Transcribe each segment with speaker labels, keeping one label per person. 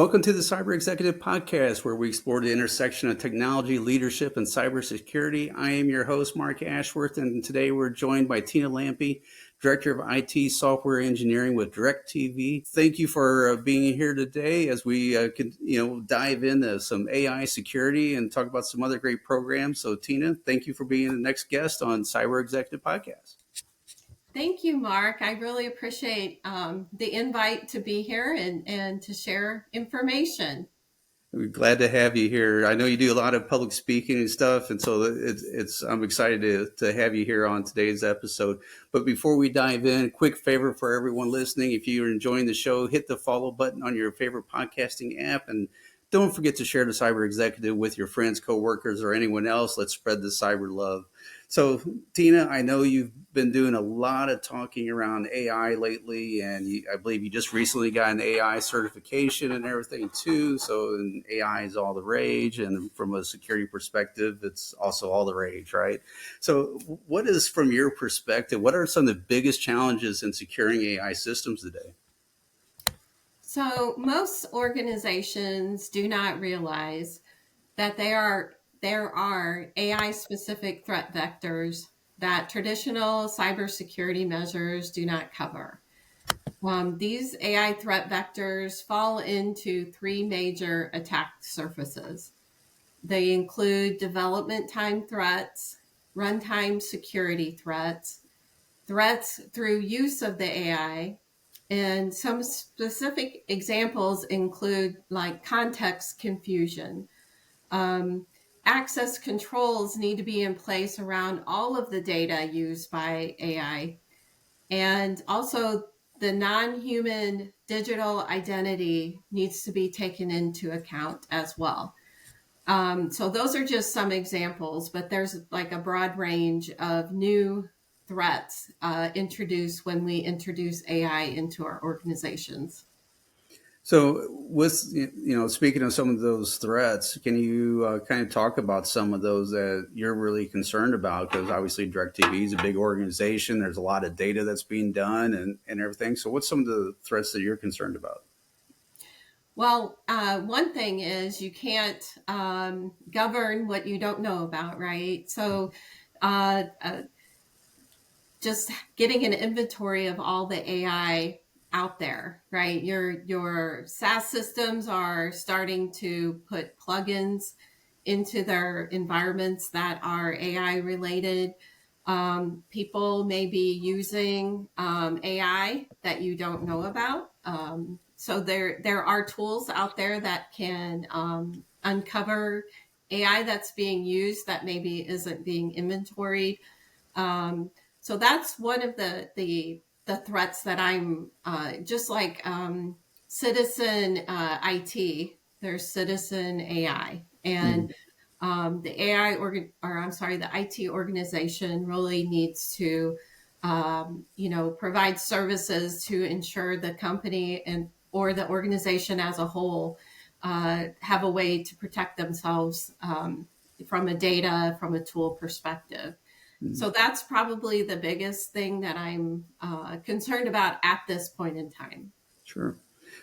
Speaker 1: Welcome to the Cyber Executive Podcast, where we explore the intersection of technology, leadership, and cybersecurity. I am your host, Marc Ashworth, and today we're joined by Tina Lampe, Director of IT Software Engineering with DirectTV. Thank you for being here today as we can, dive into some AI security and talk about some other great programs. So, Tina, thank you for being the next guest on Cyber Executive Podcast.
Speaker 2: Thank you, Mark. I really appreciate the invite to be here and to share information.
Speaker 1: We're glad to have you here. I know you do a lot of public speaking and stuff, and so I'm excited to have you here on today's episode. But before we dive in, a quick favor for everyone listening: if you're enjoying the show, hit the follow button on your favorite podcasting app, and don't forget to share the Cyber Executive with your friends, coworkers, or anyone else. Let's spread the cyber love. So, Tina, I know you've been doing a lot of talking around AI lately, and I believe you just recently got an AI certification and everything too. So, and AI is all the rage, and from a security perspective, it's also all the rage, right? So, what is, from your perspective, what are some of the biggest challenges in securing AI systems today?
Speaker 2: So most organizations do not realize that there are AI-specific threat vectors that traditional cybersecurity measures do not cover. These AI threat vectors fall into three major attack surfaces. They include development time threats, runtime security threats, threats through use of the AI, and some specific examples include like context confusion. Access controls need to be in place around all of the data used by AI. And also the non-human digital identity needs to be taken into account as well. So those are just some examples, but there's like a broad range of new threats introduced when we introduce AI into our organizations.
Speaker 1: So, with speaking of some of those threats, can you kind of talk about some of those that you're really concerned about? Because obviously, DirectTV is a big organization. There's a lot of data that's being done and everything. So, what's some of the threats that you're concerned about?
Speaker 2: Well, one thing is you can't govern what you don't know about, right? So, just getting an inventory of all the AI out there, right? Your SaaS systems are starting to put plugins into their environments that are AI related. People may be using AI that you don't know about. So there are tools out there that can uncover AI that's being used that maybe isn't being inventoried. So that's one of the threats that I'm just like citizen IT. There's citizen AI, and the the IT organization really needs to provide services to ensure the company and or the organization as a whole have a way to protect themselves from a tool perspective. So that's probably the biggest thing that I'm concerned about at this point in time.
Speaker 1: Sure.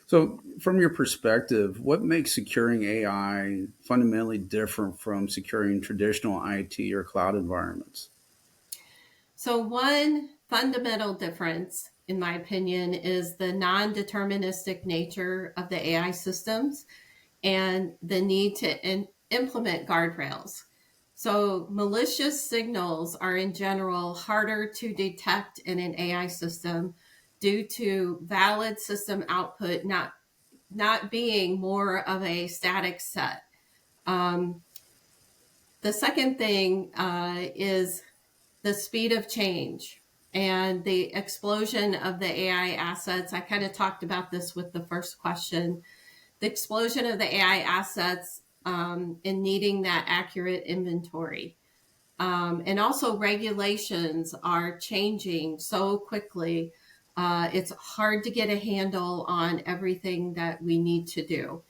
Speaker 1: So, from your perspective, what makes securing AI fundamentally different from securing traditional IT or cloud environments?
Speaker 2: So one fundamental difference, in my opinion, is the non-deterministic nature of the AI systems and the need to implement guardrails. So malicious signals are in general harder to detect in an AI system due to valid system output not being more of a static set. The second thing is the speed of change and the explosion of the AI assets. I kind of talked about this with the first question. The explosion of the AI assets in needing that accurate inventory. And also regulations are changing so quickly. It's hard to get a handle on everything that we need to do.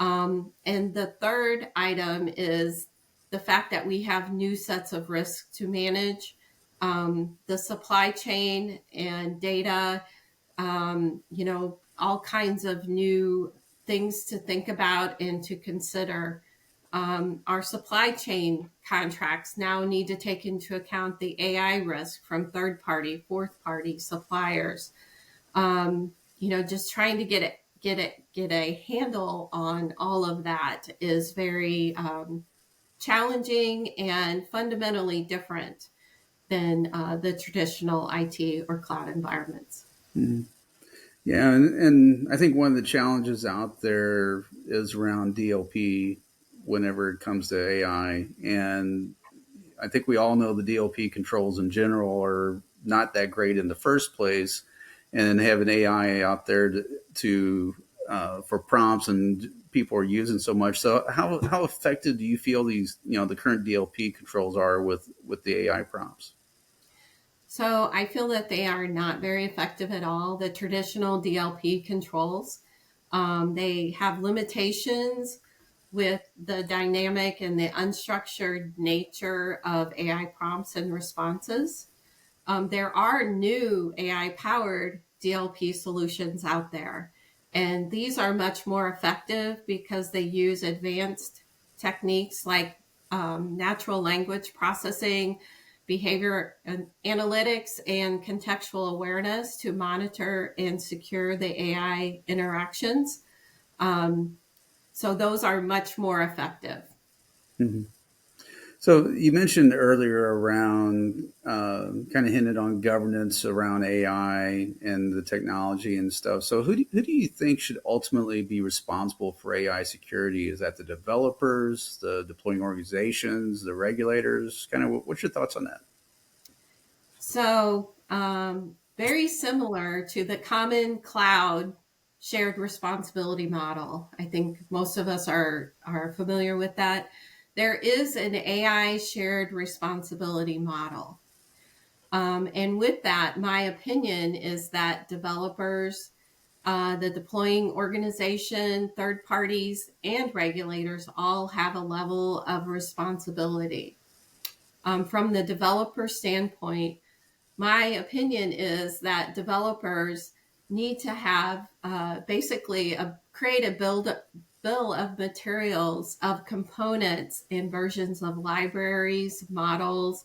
Speaker 2: And the third item is the fact that we have new sets of risks to manage. The supply chain and data, all kinds of new things to think about and to consider. Our supply chain contracts now need to take into account the AI risk from third party, fourth party suppliers. Just trying to get a handle on all of that is very challenging and fundamentally different than the traditional IT or cloud environments.
Speaker 1: Mhm. Yeah, and I think one of the challenges out there is around DLP whenever it comes to AI. And I think we all know the DLP controls in general are not that great in the first place. And then having AI out there to for prompts and people are using so much. So how effective do you feel these, the current DLP controls are with the AI prompts?
Speaker 2: So I feel that they are not very effective at all. The traditional DLP controls, they have limitations with the dynamic and the unstructured nature of AI prompts and responses. There are new AI powered DLP solutions out there, and these are much more effective because they use advanced techniques like natural language processing, behavior and analytics, and contextual awareness to monitor and secure the AI interactions. Um, so those are much more effective.
Speaker 1: Mhm. So you mentioned earlier around kind of hinted on governance around AI and the technology and stuff. So who do you think should ultimately be responsible for AI security? Is that the developers, the deploying organizations, the regulators? Kind of what's your thoughts on that?
Speaker 2: So, very similar to the common cloud shared responsibility model. I think most of us are familiar with that. There is an AI shared responsibility model. And with that, my opinion is that developers, the deploying organization, third parties, and regulators all have a level of responsibility. From the developer standpoint, my opinion is that developers need to have basically create a bill of materials of components and versions of libraries, models,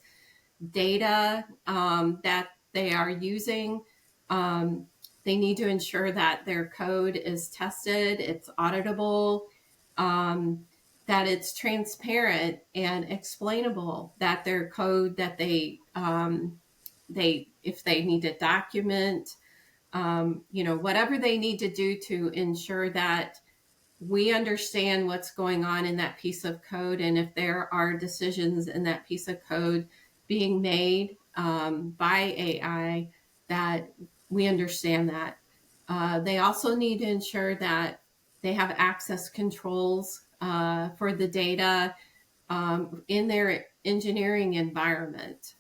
Speaker 2: data that they are using. Um, they need to ensure that their code is tested, it's auditable, um, that it's transparent and explainable, that their code that they if they need to document, whatever they need to do to ensure that we understand what's going on in that piece of code, and if there are decisions in that piece of code being made by AI, that we understand that. They also need to ensure that they have access controls for the data in their engineering environment.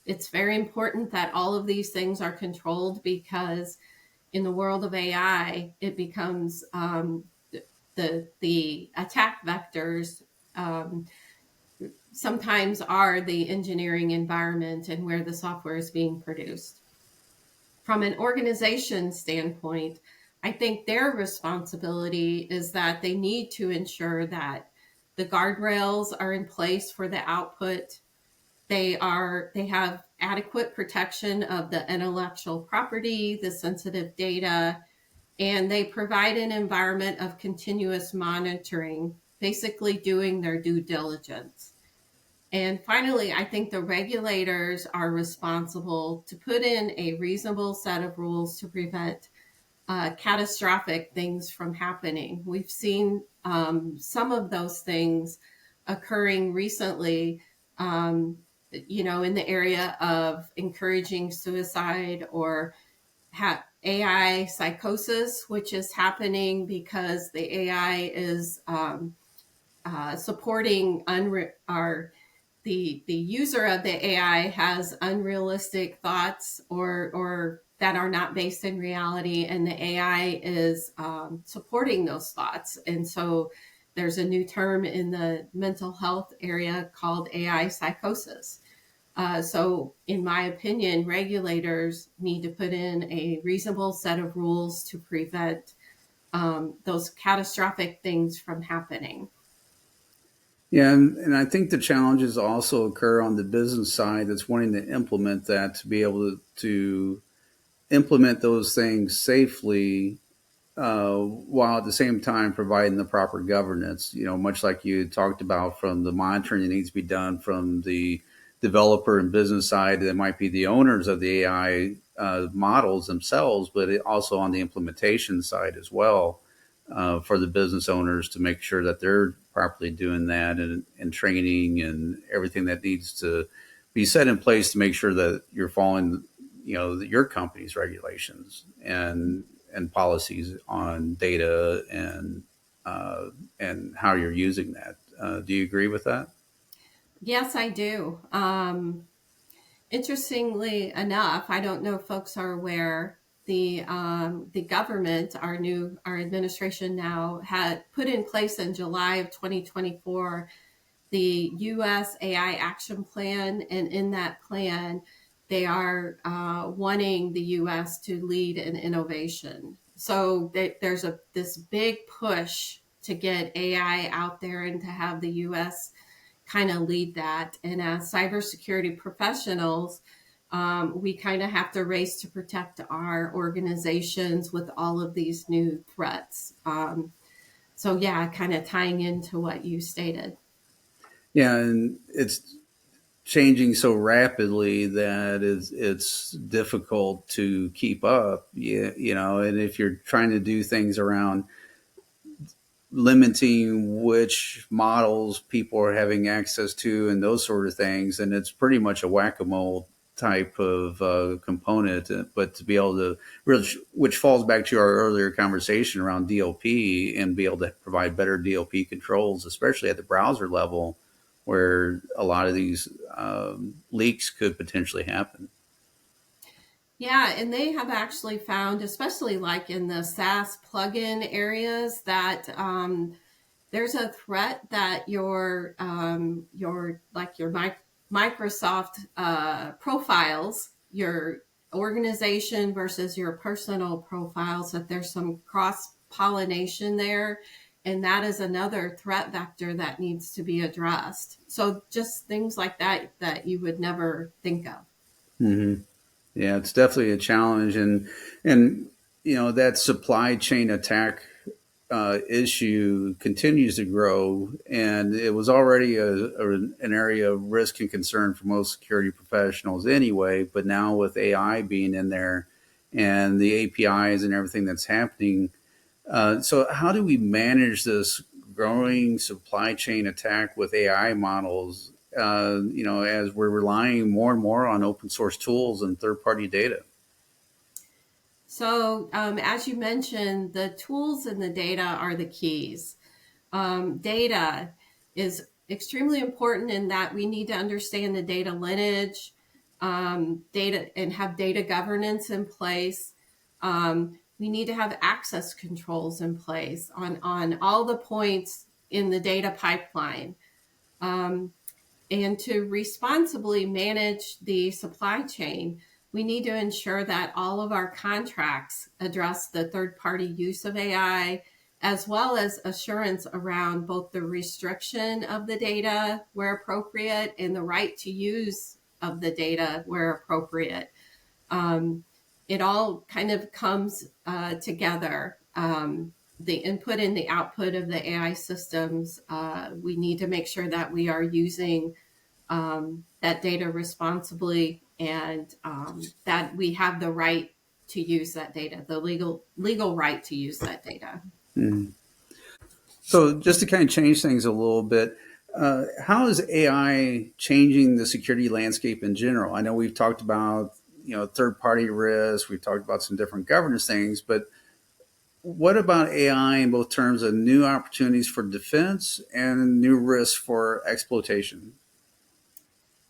Speaker 2: It's very important that all of these things are controlled, because in the world of AI, it becomes the attack vectors sometimes are the engineering environment and where the software is being produced. From an organization standpoint, I think their responsibility is that they need to ensure that the guardrails are in place for the output. They have adequate protection of the intellectual property, the sensitive data, and they provide an environment of continuous monitoring, basically doing their due diligence. And finally, I think the regulators are responsible to put in a reasonable set of rules to prevent catastrophic things from happening. We've seen some of those things occurring recently, in the area of encouraging suicide or AI psychosis, which is happening because the AI is supporting the user of the AI has unrealistic thoughts or that are not based in reality, and the AI is supporting those thoughts. And so there's a new term in the mental health area called AI psychosis. So, in my opinion, regulators need to put in a reasonable set of rules to prevent those catastrophic things from happening.
Speaker 1: Yeah, and I think the challenges also occur on the business side that's wanting to implement that to be able to implement those things safely while at the same time providing the proper governance. You know, much like you talked about from the monitoring that needs to be done from the developer and business side, that might be the owners of the AI models themselves, but also on the implementation side as well for the business owners to make sure that they're properly doing that and training and everything that needs to be set in place to make sure that you're following, you know, your company's regulations and policies on data and how you're using that. Do you agree with that?
Speaker 2: Yes, I do. Interestingly enough, I don't know if folks are aware, the government, our administration now had put in place in July of 2024 the U.S. AI Action Plan, and in that plan, they are wanting the U.S. to lead in innovation. So there's this big push to get AI out there and to have the U.S. kind of lead that. And as cybersecurity professionals, we kind of have to race to protect our organizations with all of these new threats. So yeah, kind of tying into what you stated.
Speaker 1: Yeah, and it's changing so rapidly that it's difficult to keep up. Yeah, you know, and if you're trying to do things around limiting which models people are having access to and those sort of things, and it's pretty much a whack-a-mole type of component. But to be able to really, which falls back to our earlier conversation around DLP and be able to provide better DLP controls, especially at the browser level, where a lot of these leaks could potentially happen.
Speaker 2: Yeah, and they have actually found, especially like in the SaaS plugin areas, that there's a threat that your like your Microsoft profiles, your organization versus your personal profiles, that there's some cross pollination there, and that is another threat vector that needs to be addressed. So just things like that that you would never think of.
Speaker 1: Mm-hmm. Yeah, it's definitely a challenge, and you know that supply chain attack issue continues to grow, and it was already an area of risk and concern for most security professionals anyway. But now with AI being in there and the APIs and everything that's happening, so how do we manage this growing supply chain attack with AI models? You know, as we're relying more and more on open source tools and third party data.
Speaker 2: So, as you mentioned, the tools and the data are the keys. Data is extremely important in that we need to understand the data lineage, data, and have data governance in place. We need to have access controls in place on all the points in the data pipeline. Um, and to responsibly manage the supply chain, we need to ensure that all of our contracts address the third party use of AI, as well as assurance around both the restriction of the data where appropriate and the right to use of the data where appropriate. Um, it all kind of comes together. The input and the output of the AI systems, we need to make sure that we are using that data responsibly, and that we have the right to use that data, the legal right to use that data.
Speaker 1: Mm. So, just to kind of change things a little bit, how is AI changing the security landscape in general? I know we've talked about, you know, third party risk. We've talked about some different governance things, but what about AI in both terms of new opportunities for defense and new risks for exploitation?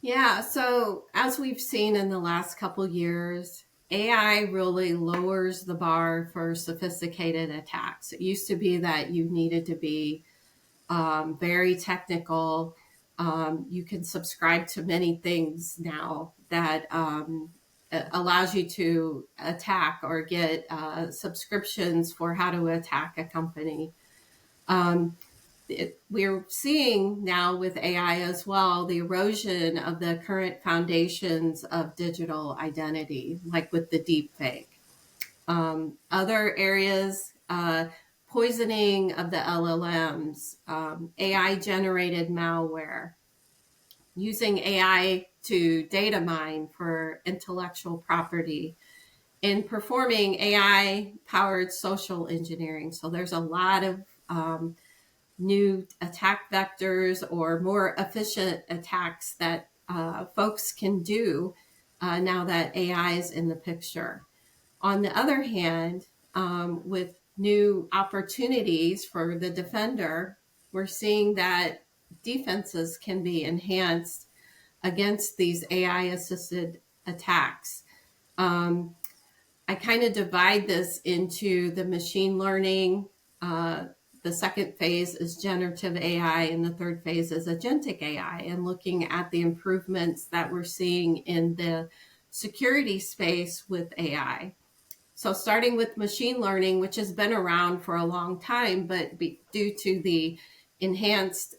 Speaker 2: Yeah, so as we've seen in the last couple years, AI really lowers the bar for sophisticated attacks. It used to be that you needed to be very technical. You can subscribe to many things now that allows you to attack or get subscriptions for how to attack a company. We're seeing now with AI as well the erosion of the current foundations of digital identity, like with the deep fake. Other areas, poisoning of the LLMs, AI generated malware, using AI to data mine for intellectual property, and performing AI powered social engineering. So there's a lot of new attack vectors or more efficient attacks that folks can do now that AI is in the picture. On the other hand, with new opportunities for the defender, we're seeing that defenses can be enhanced against these AI assisted attacks. I kind of divide this into the machine learning. The second phase is generative AI, and the third phase is agentic AI, and looking at the improvements that we're seeing in the security space with AI. So starting with machine learning, which has been around for a long time, but due to the enhanced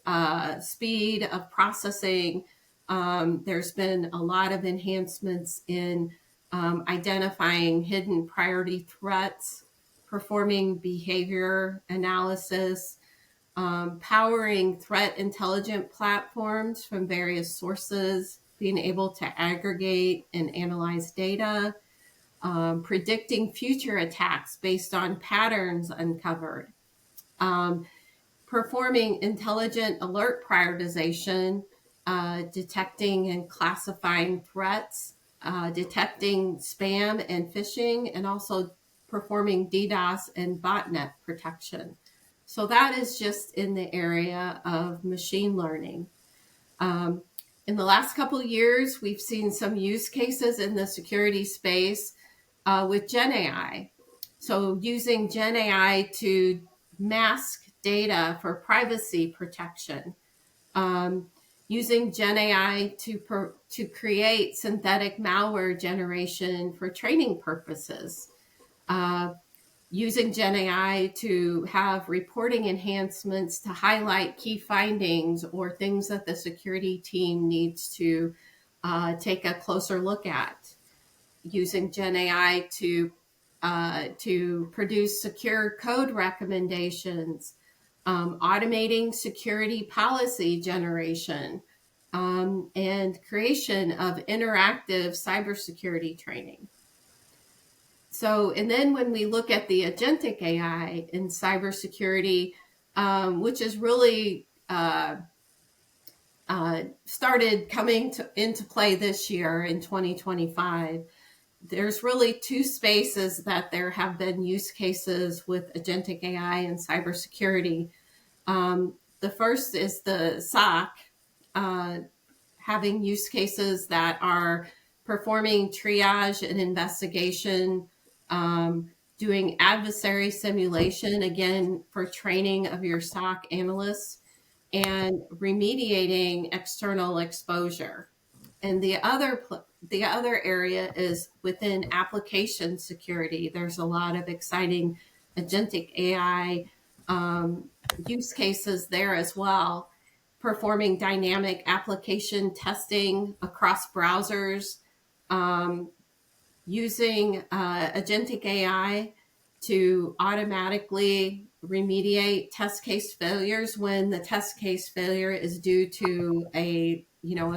Speaker 2: speed of processing, there's been a lot of enhancements in identifying hidden priority threats, performing behavior analysis, powering threat intelligent platforms from various sources, being able to aggregate and analyze data, predicting future attacks based on patterns uncovered, performing intelligent alert prioritization, detecting and classifying threats, detecting spam and phishing, and also performing DDoS and botnet protection. So that is just in the area of machine learning. In the last couple of years, we've seen some use cases in the security space with Gen AI. So using Gen AI to mask data for privacy protection, using Gen AI to create synthetic malware generation for training purposes, using Gen AI to have reporting enhancements to highlight key findings or things that the security team needs to take a closer look at, using Gen AI to produce secure code recommendations, automating security policy generation, and creation of interactive cybersecurity training. So, and then when we look at the agentic AI in cybersecurity, which is really started coming into play this year in 2025, there's really two spaces that there have been use cases with agentic AI and cybersecurity. The first is the SOC, having use cases that are performing triage and investigation, doing adversary simulation, again, for training of your SOC analysts, and remediating external exposure. And the other area is within application security. There's a lot of exciting agentic AI use cases there as well, performing dynamic application testing across browsers, using agentic AI to automatically remediate test case failures when the test case failure is due to a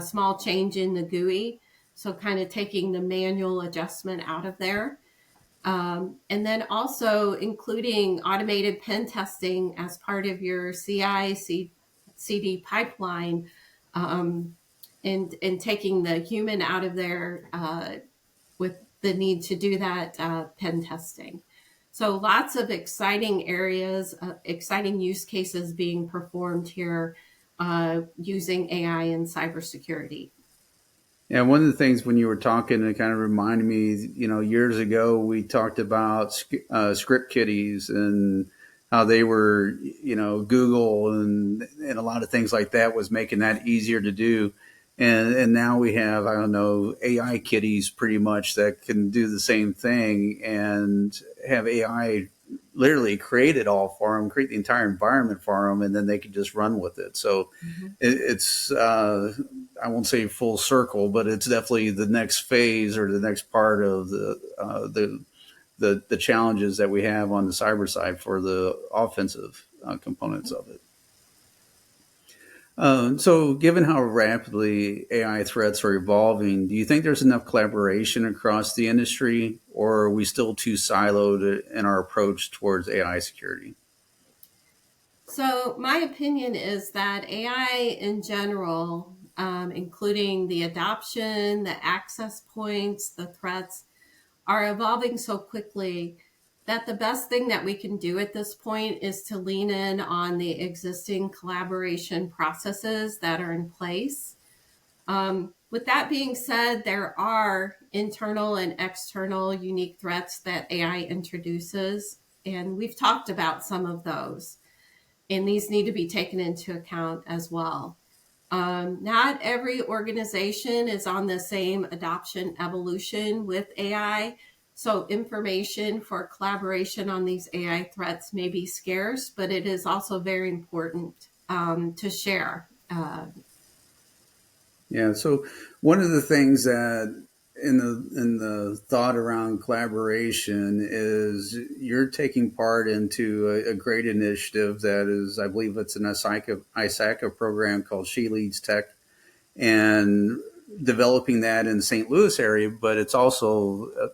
Speaker 2: small change in the GUI. So kind of taking the manual adjustment out of there. And then also including automated pen testing as part of your CI/CD pipeline, and taking the human out of there with the need to do that pen testing. So lots of exciting areas, exciting use cases being performed here using AI in cybersecurity.
Speaker 1: Yeah, one of the things when you were talking, it kind of reminded me, years ago we talked about script kiddies and how they were, Google and a lot of things like that was making that easier to do. and now we have, I don't know, AI kitties pretty much that can do the same thing and have AI literally create it all for them, create the entire environment for them, and then they can just run with it. So
Speaker 2: Mhm.
Speaker 1: it's I won't say full circle, but it's definitely the next phase or the next part of the challenges that we have on the cyber side for the offensive components of it. So, given how rapidly AI threats are evolving, do you think there's enough collaboration across the industry, or are we still too siloed in our approach towards AI security?
Speaker 2: So, my opinion is that AI in general, including the adoption, the access points, the threats, are evolving so quickly that the best thing that we can do at this point is to lean in on the existing collaboration processes that are in place. With that being said, there are internal and external unique threats that AI introduces, and we've talked about some of those, and these need to be taken into account as well. Not every organization is on the same adoption evolution with AI. So, information for collaboration on these AI threats may be scarce, but it is also very important to share.
Speaker 1: Yeah. So one of the things that in the thought around collaboration is you're taking part into a great initiative that is, I believe it's an ISACA program called She Leads Tech, and developing that in the St. Louis area, but it's also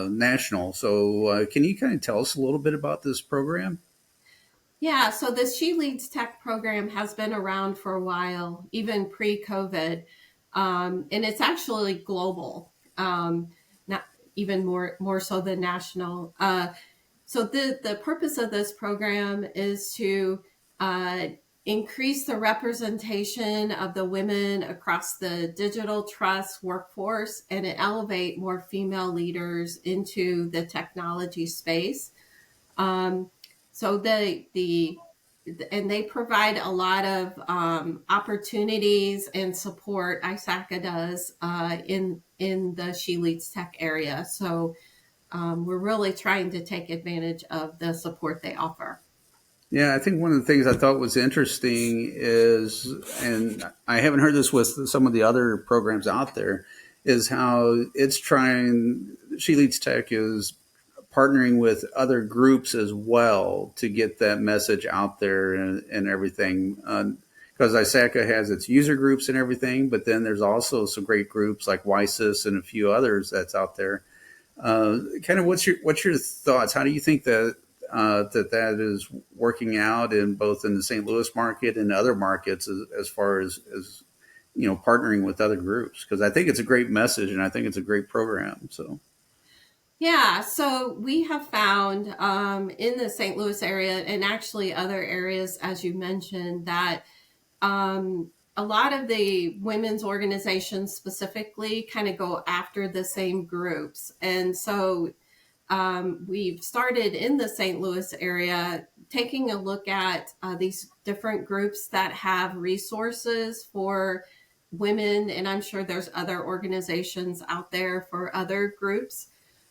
Speaker 1: national. So can you kind of tell us a little bit about this program?
Speaker 2: Yeah, so the She Leads Tech program has been around for a while, even pre-COVID, and it's actually global, not even more so than national. So the purpose of this program is to uh, increase the representation of the women across the digital trust workforce and elevate more female leaders into the technology space. Um, so and they provide a lot of opportunities and support. ISACA does in the She Leads Tech area. So we're really trying to take advantage of the support they offer.
Speaker 1: Yeah, I think one of the things I thought was interesting is, and I haven't heard this with some of the other programs out there, is how it's trying, She Leads Tech is partnering with other groups as well to get that message out there and everything. Because ISACA has its user groups and everything, but then there's also some great groups like YSIS and a few others that's out there. Kind of what's your thoughts? How do you think that that is working out in both in the St. Louis market and other markets as far as partnering with other groups? Because I think it's a great message and I think it's a great program. So
Speaker 2: Yeah, so we have found in the St. Louis area and actually other areas, as you mentioned, that a lot of the women's organizations specifically kind of go after the same groups. And so we've started in the St. Louis area taking a look at these different groups that have resources for women. And I'm sure there's other organizations out there for other groups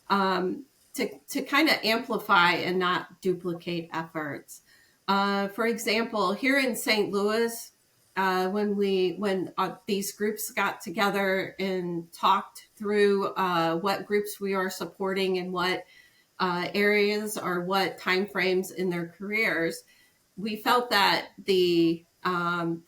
Speaker 2: to kind of amplify and not duplicate efforts. For example, here in St. Louis, when these groups got together and talked through what groups we are supporting and what areas or what timeframes in their careers, we felt that the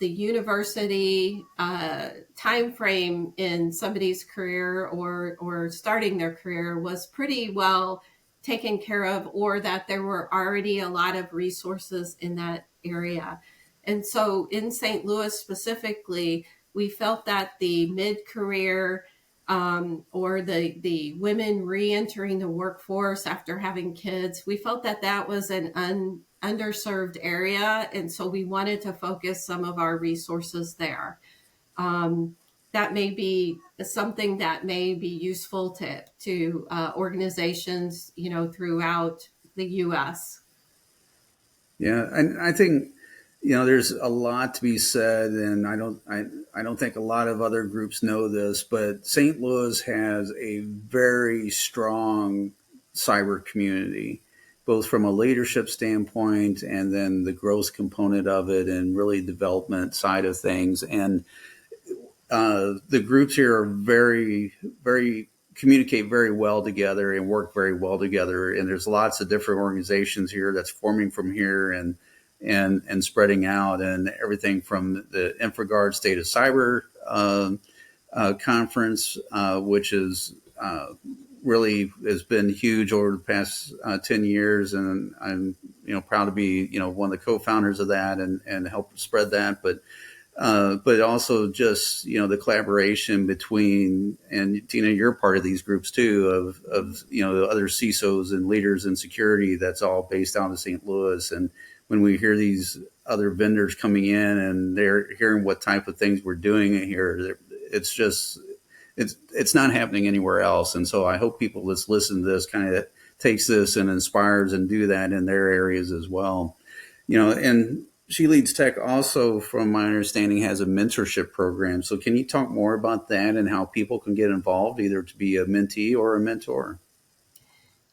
Speaker 2: university time frame in somebody's career or starting their career was pretty well taken care of, or that there were already a lot of resources in that area. And so in St. Louis specifically, we felt that the mid-career or the women re-entering the workforce after having kids, we felt that that was an underserved area, and so we wanted to focus some of our resources there. Um, that may be something that may be useful to organizations, throughout the U.S.
Speaker 1: yeah, and I think There's a lot to be said, and I don't think a lot of other groups know this, but St. Louis has a very strong cyber community, both from a leadership standpoint and then the growth component of it, and really development side of things. And the groups here are very communicate very well together and work very well together. And there's lots of different organizations here that's forming from here and spreading out, and everything from the InfraGard State of Cyber conference, which is really has been huge over the past 10 years. And I'm proud to be one of the co-founders of that and help spread that. But also just the collaboration between, and Tina, you're part of these groups too, of the other CISOs and leaders in security. That's all based out of St. Louis. And when we hear these other vendors coming in and they're hearing what type of things we're doing here, it's just it's not happening anywhere else. And so I hope people that's listen to this kind of takes this and inspires and do that in their areas as well. And She Leads Tech also, from my understanding, has a mentorship program. So can you talk more about that and how people can get involved, either to be a mentee or a mentor?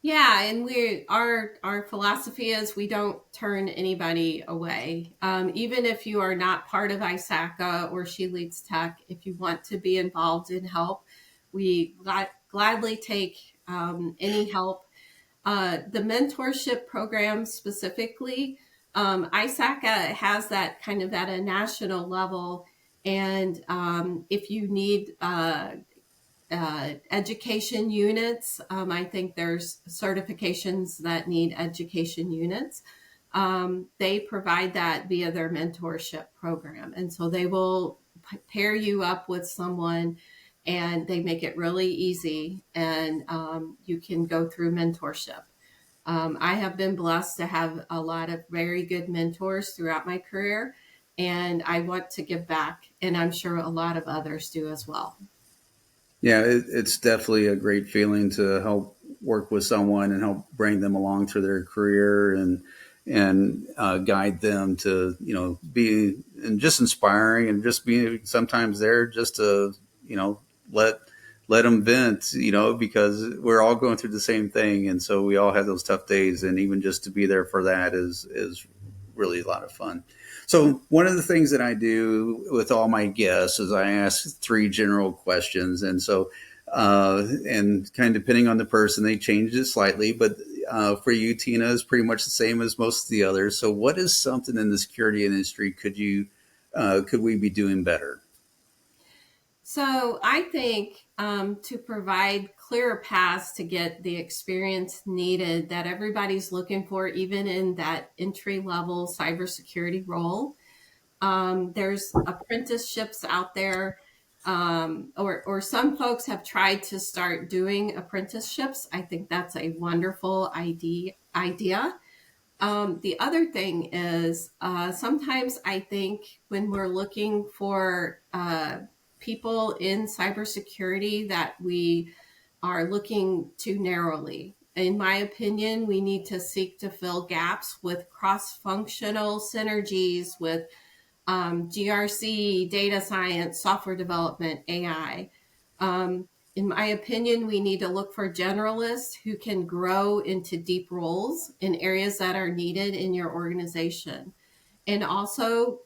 Speaker 2: Yeah, and our philosophy is we don't turn anybody away. Even if you are not part of ISACA or She Leads Tech, if you want to be involved and help, we gladly take any help. The mentorship program specifically, ISACA has that kind of at a national level. And if you need education units, I think there's certifications that need education units. They provide that via their mentorship program. And so they will pair you up with someone, and they make it really easy, and you can go through mentorship. I have been blessed to have a lot of very good mentors throughout my career, and I want to give back, and I'm sure a lot of others do as well.
Speaker 1: Yeah, it's definitely a great feeling to help work with someone and help bring them along through their career and guide them to be and just inspiring, and just being sometimes there just to let let them vent, because we're all going through the same thing, and so we all have those tough days, and even just to be there for that is really a lot of fun. So one of the things that I do with all my guests is I ask three general questions. And so, and kind of depending on the person, they change it slightly, but for you, Tina, is pretty much the same as most of the others. So what is something in the security industry could we be doing better?
Speaker 2: So I think to provide clearer paths to get the experience needed that everybody's looking for, even in that entry level cybersecurity role. There's apprenticeships out there, or some folks have tried to start doing apprenticeships. I think that's a wonderful idea. The other thing is sometimes I think when we're looking for people in cybersecurity that we are looking too narrowly. In my opinion, we need to seek to fill gaps with cross-functional synergies with GRC, data science, software development, AI. In my opinion, we need to look for generalists who can grow into deep roles in areas that are needed in your organization. And also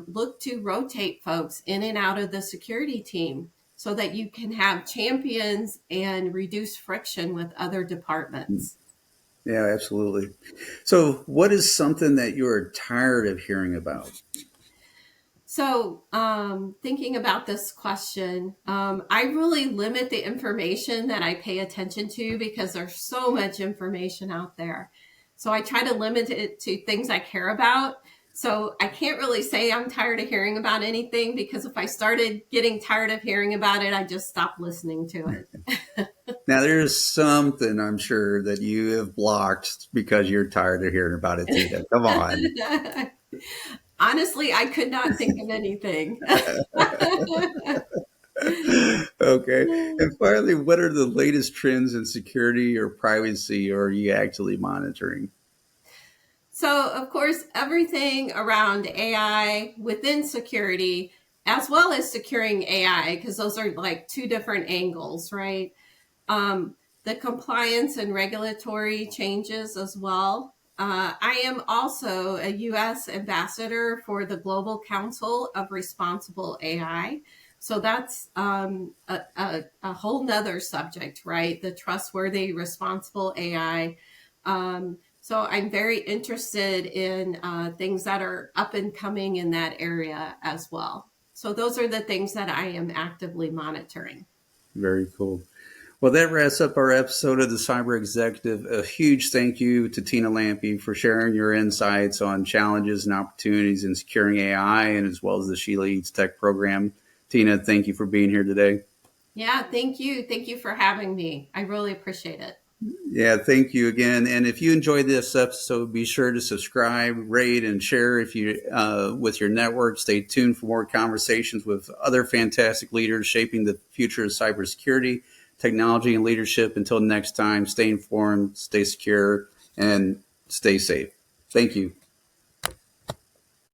Speaker 2: look to rotate folks in and out of the security team so that you can have champions and reduce friction with other departments.
Speaker 1: Yeah, absolutely. So what is something that you're tired of hearing about?
Speaker 2: So, thinking about this question, I really limit the information that I pay attention to because there's so much information out there. So I try to limit it to things I care about. So I can't really say I'm tired of hearing about anything, because if I started getting tired of hearing about it, I just stopped listening to it.
Speaker 1: Now, there's something I'm sure that you have blocked because you're tired of hearing about it, Tina. Come on.
Speaker 2: Honestly, I could not think of anything.
Speaker 1: Okay. And finally, what are the latest trends in security or privacy are you actually monitoring?
Speaker 2: So, of course, everything around AI within security, as well as securing AI, because those are like two different angles, right? The compliance and regulatory changes as well. I am also a U.S. ambassador for the Global Council of Responsible AI. So that's a whole nother subject, right? The trustworthy, responsible AI. So I'm very interested in things that are up and coming in that area as well. So those are the things that I am actively monitoring.
Speaker 1: Very cool. Well, that wraps up our episode of the Cyber Executive. A huge thank you to Tina Lampe for sharing your insights on challenges and opportunities in securing AI, and as well as the She Leads Tech program. Tina, thank you for being here today.
Speaker 2: Yeah, thank you. Thank you for having me. I really appreciate it.
Speaker 1: Yeah, thank you again. And if you enjoyed this episode, be sure to subscribe, rate, and share if you with your network. Stay tuned for more conversations with other fantastic leaders shaping the future of cybersecurity, technology, and leadership. Until next time, stay informed, stay secure, and stay safe. Thank you.